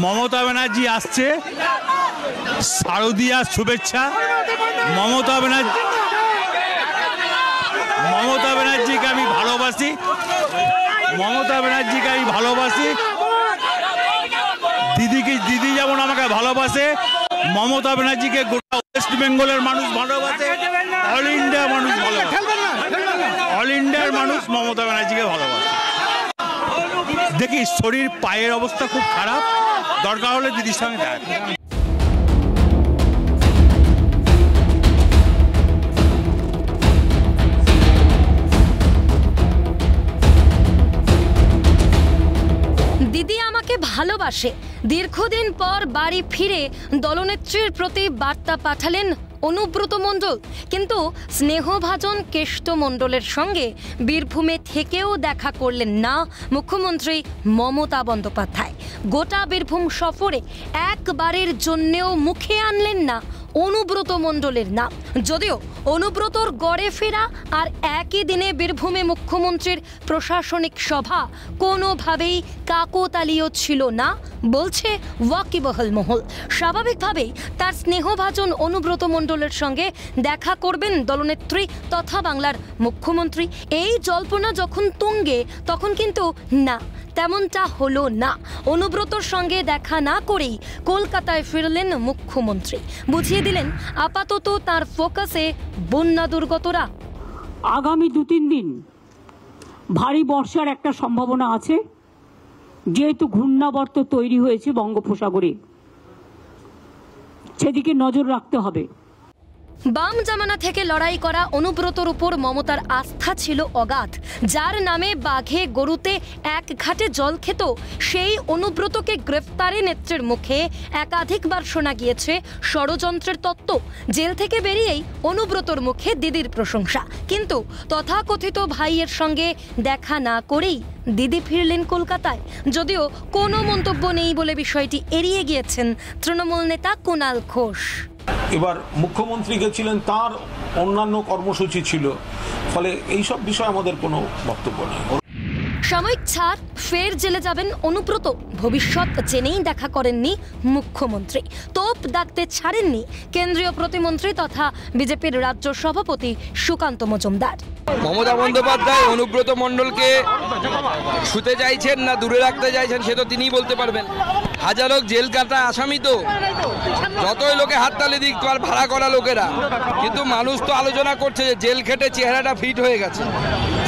মমতা ব্যানার্জি আসছে, শারদীয়ার শুভেচ্ছা। মমতা ব্যানার্জিকে আমি ভালোবাসি, দিদি যেমন আমাকে ভালোবাসে, মমতা ব্যানার্জিকে গোটা ওয়েস্ট বেঙ্গলের মানুষ ভালোবাসে, অল ইন্ডিয়ার মানুষ মমতা ব্যানার্জিকে ভালোবাসে। দেখি শরীর পায়ের অবস্থা খুব খারাপ, দরকার হলে দিদির সঙ্গে দেখা। দিদি আমাকে ভালোবাসে। দীর্ঘদিন পর বাড়ি ফিরে দলনেত্রীর প্রতি বার্তা পাঠালেন অনুব্রত মণ্ডল। কিন্তু স্নেহভাজন কেষ্ট মণ্ডলের সঙ্গে বীরভূমে থেকেও দেখা করলেন না মুখ্যমন্ত্রী মমতা বন্দ্যোপাধ্যায়। গোটা বীরভূম সফরে একবারের জন্যেও মুখে আনলেন না অনুব্রত মণ্ডলের নাম। যদিও অনুব্রতর গড়ে ফেরা আর একই দিনে বীরভূমে মুখ্যমন্ত্রীর প্রশাসনিক সভা কোনোভাবেই কাকতালীয় ছিল না বলছে ওয়াকিবহাল মহল। স্বাভাবিকভাবেই তার স্নেহভাজন অনুব্রত মণ্ডলের সঙ্গে দেখা করবেন দলনেত্রী তথা বাংলার মুখ্যমন্ত্রী। এই জল্পনা যখন তুঙ্গে, তখন কিন্তু না, তেমনটা হলো না। অনুব্রতর সঙ্গে দেখা না করেই কলকাতায় ফিরলেন মুখ্যমন্ত্রী। বুঝিয়ে দিলেন আপাতত তার ফোকাসে বন্যা দুর্গতরা। আগামী 2-3 দিন ভারী বর্ষার একটা সম্ভাবনা আছে, যেহেতু ঘূর্ণাবর্ত তৈরি হয়েছে বঙ্গোপসাগরে, সেদিকে নজর রাখতে হবে। বাম জামানা থেকে লড়াই করা অনুব্রতর উপর মমতার আস্থা ছিল অগাধ। যার নামে বাঘে গরুতে এক ঘাটে জল খেত, সেই অনুব্রতকে গ্রেফতারে নেত্রীর মুখে একাধিকবার শোনা গিয়েছে ষড়যন্ত্রের তত্ত্ব। জেল থেকে বেরিয়েই অনুব্রতর মুখে দিদির প্রশংসা। কিন্তু তথাকথিত ভাইয়ের সঙ্গে দেখা না করেই দিদি ফিরলেন কলকাতায়। যদিও কোনো মন্তব্য নেই বলে বিষয়টি এড়িয়ে গিয়েছেন তৃণমূল নেতা কুণাল ঘোষ। এবার মুখ্যমন্ত্রী গেছিলেন, তার অন্যান্য কর্মসূচি ছিল, ফলে এইসব বিষয়ে আমাদের কোনো বক্তব্য নেই। সাময়িক ছাড়, ফের জেলে যাবেন অনুব্রত। ভবিষ্যৎ জেনেই দেখা করেননি মুখ্যমন্ত্রী। তোপ দাগতে ছাড়েননি কেন্দ্রীয় প্রতিমন্ত্রী তথা বিজেপির রাজ্য সভাপতি সুকান্ত মজুমদার। মমতা বন্দ্যোপাধ্যায় অনুব্রত মণ্ডলকে শুতে চাইছেন না দূরে রাখতে চাইছেন সে তো তিনিই বলতে পারবেন। হাজারো জেল কাটা আসামি, তো যতই লোকে হাততালি দিক আর ভাড়া করা লোকেরা, কিন্তু মানুষ তো আলোচনা করছে যে জেল খেটে চেহারাটা ফিট হয়ে গেছে।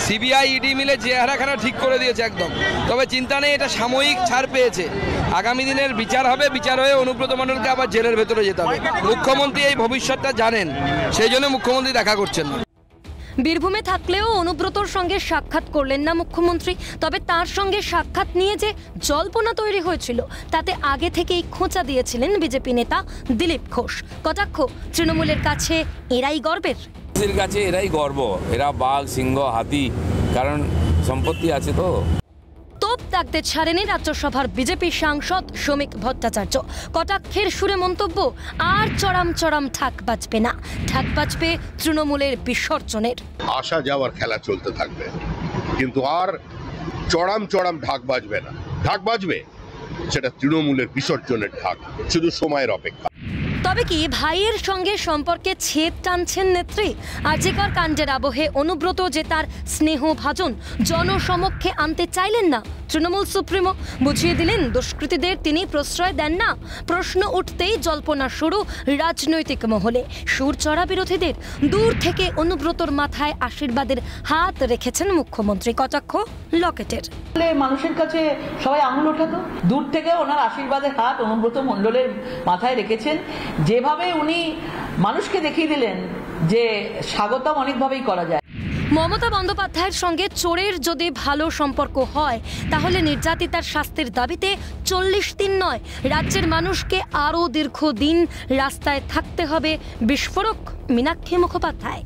সিবিআই ইডি মিলে চেহারাখানা ঠিক করে দিয়েছে একদম। তবে চিন্তা নেই, এটা সাময়িক ছাড় পেয়েছে। আগামী দিনের বিচার হবে, বিচার হয়ে অনুব্রত মণ্ডলকে আবার জেলের ভেতরে যেতে হবে। মুখ্যমন্ত্রী এই ভবিষ্যৎটা জানেন, সেই জন্য মুখ্যমন্ত্রী দেখা করছেন না। বীরভূমে থাকলেও অনুব্রতর সঙ্গে সাক্ষাৎ করলেন না মুখ্যমন্ত্রী। তবে তার সঙ্গে সাক্ষাৎ নিয়ে যে জল্পনা তৈরি হয়েছিল, তাতে আগে থেকেই খোঁচা দিয়েছিলেন বিজেপি নেতা দিলীপ ঘোষ। কটাক্ষ, তৃণমূলের কাছে এরাই গর্বের। কাছে এরাই গর্ব, এরা বাঘ, সিংহ, হাতি, কারণ সম্পত্তি আছে তো। তোপ দাগতে ছাড়েনি রাজ্যসভার বিজেপি সাংসদ শ্রমিক ভট্টাচার্য। কটাক্ষের সুরে মন্তব্য, আর চড়াম চড়াম ঠাক বাজবে না, ঠাক বাজবে তৃণমূলের বিসর্জনের। আসা যাওয়ার খেলা চলতে থাকবে, কিন্তু আর চড়াম চড়াম ঢাক বাজবে না। ঢাক বাজবে, সেটা তৃণমূলের বিসর্জনের ঢাক, শুধু সময়ের অপেক্ষা। তবে কি ভাইয়ের সঙ্গে সম্পর্কে ছেদ টানছেন নেত্রী? আরজিকর কাণ্ডের আবহে অনুব্রত যে তার স্নেহভাজন জনসমক্ষে আনতে চাইলেন না তৃণমূল সুপ্রিমো। বুঝিয়ে দিলেন দুষ্কৃতীদের তিনি প্রশ্রয় দেন না। প্রশ্ন উঠতেই জল্পনা শুরু রাজনৈতিক মহলে। সুর চড়া বিরোধীদের। দূর থেকে অনুব্রতর মাথায় আশীর্বাদের হাত রেখেছেন মুখ্যমন্ত্রী। কটাক্ষ লকেটের। মানুষের কাছে সবাই আঙুল ওঠাতো, দূর থেকে ওনার আশীর্বাদের হাত অনুব্রত মণ্ডলের মাথায় রেখেছেন। যেভাবে উনি মানুষকে দেখিয়ে দিলেন যে স্বাগতম অনেকভাবেই করা যায়। মমতা বন্দ্যোপাধ্যায়ের সঙ্গে চোরের যদি ভালো সম্পর্ক হয়, তাহলে নির্যাতিতার শাস্তির দাবিতে 40 দিন নয়, রাজ্যের মানুষকে আরও দীর্ঘদিন রাস্তায় থাকতে হবে বিস্ফোরক মীনাক্ষী মুখোপাধ্যায়।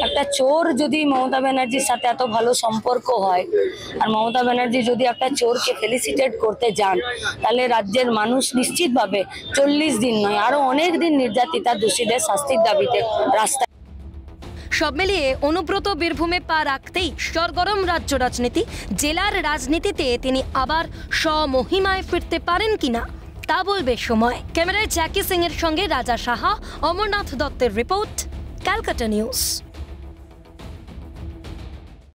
একটা চোর যদি মমতা ব্যানার্জির সাথে এত ভালো সম্পর্ক হয়, আর মমতা ব্যানার্জি যদি একটা চোরকে ফেলিসিটেট করতে যান, তাহলে রাজ্যের মানুষ নিশ্চিতভাবে 40 দিন নয়, আরো অনেক দিন নির্যাতিতা দোষীদের শাস্তির দাবিতে রাস্তায়। সব মিলিয়ে অনুব্রত বীরভূমে পা রাখতেই সরগরম রাজ্য রাজনীতি। জেলার রাজনীতিতে তিনি আবার স্বমহিমায় ফিরতে পারেন কিনা তা বলবে সময়। ক্যামেরায় জ্যাকি সিং এর সঙ্গে রাজা সাহা, অমরনাথ দত্তের রিপোর্ট, ক্যালকাটা নিউজ।